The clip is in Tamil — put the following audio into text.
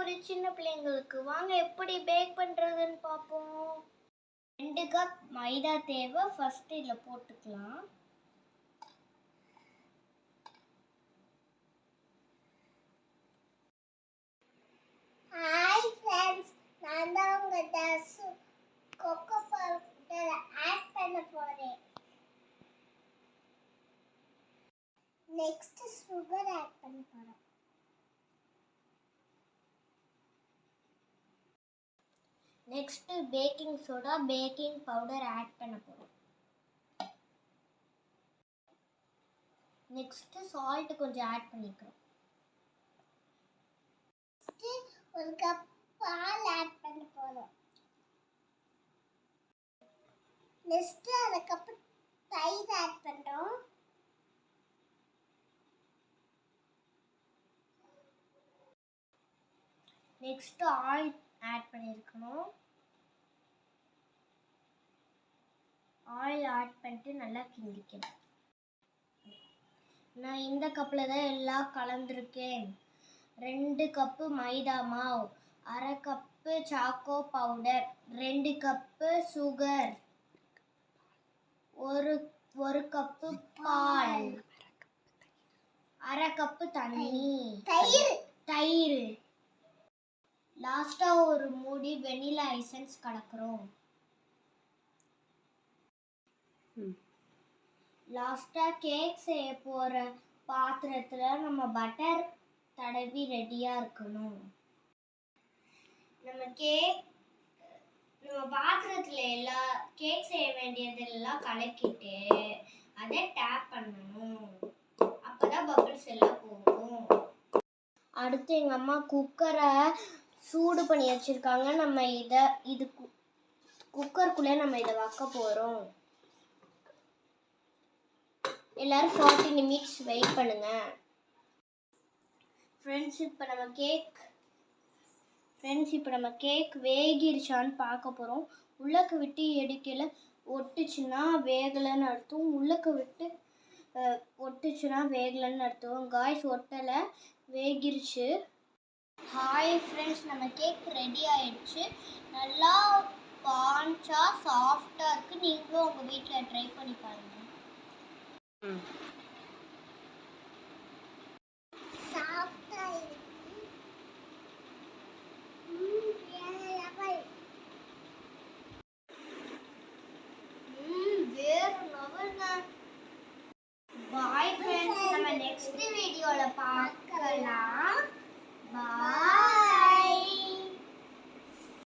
ஒரு சின்ன பிள்ளைங்களுக்கு. வாங்க எப்படி பேக் பண்றதுன்னு பார்ப்போம். 2 கப் மைதா தேவை. ஃபர்ஸ்ட் இதில் போட்டுக்கலாம். ஹாய் ஃப்ரெண்ட்ஸ், நான் தான் உங்க தாசு. கொக்கோ பவுடர் ஆட் பண்ண போறேன். நெக்ஸ்ட் சுகர் ஆட் பண்ண போறேன். Next baking soda, baking powder add பண்ண போறோம். நெக்ஸ்ட் சால்ட் கொஞ்சம் ஆட் பண்ணிக்கிறோம். ஒரு கப் பால் ஆட் பண்ண போறோம். நெக்ஸ்ட் அரை கப் தயிர் ஆட் பண்றோம். நெக்ஸ்ட் ஆயில் ஆட் பண்ணிருக்கணும். ஆயில் ஆட் பண்ணிட்டு நல்லா கிண்டிக்கணும். நான் இந்த கப்பில் தான் எல்லாம் கலந்துருக்கேன். 2 கப்பு மைதா மாவு, அரை cup choco powder, 2 cup sugar, ஒரு கப்பு பால், அரை கப்பு தண்ணி, தயிர், லாஸ்டா ஒரு மூடி வெனிலா எசன்ஸ் கலக்குறோம். லாஸ்டா கேக் செய்ய போற பாத்திரத்துல நம்ம பட்டர் தடவி ரெடியா இருக்கணும். நம்ம பாத்திரத்துல எல்லாம் கேக் செய்ய வேண்டியதெல்லாம் கலக்கிட்டு அதை டேப் பண்ணணும். அப்பதான் பபிள்ஸ் எல்லாம் போகும். அடுத்து எங்க அம்மா குக்கரை சூடு பண்ணி வச்சிருக்காங்க. நம்ம இது குக்கருக்குள்ளே நம்ம இதை வைக்க போறோம். எல்லாரும் 40 நிமிஷம் வெயிட் பண்ணுங்க. ஃப்ரெண்ட்ஸ் இப்போ நம்ம கேக் வேகிருச்சான்னு பார்க்க போகிறோம். உள்ளக்க விட்டு எடுக்கல ஒட்டுச்சுன்னா வேகலைன்னு அர்த்தம். உள்ளக்க விட்டு ஒட்டுச்சுன்னா வேகலைன்னு அர்த்தம். காய்ஸ் ஒட்டலை, வேகிருச்சு. ஹாய் ஃப்ரெண்ட்ஸ், நம்ம கேக் ரெடி ஆயிடுச்சு. நல்லா ஸ்பான்ஜா சாஃப்டாக இருக்குது. நீங்களும் உங்கள் வீட்டில் ட்ரை பண்ணி பாருங்கள். பாய் ஃப்ரெண்ட்ஸ், நம்ம நெக்ஸ்ட் வீடியோல பார்க்கலாம். பாய்.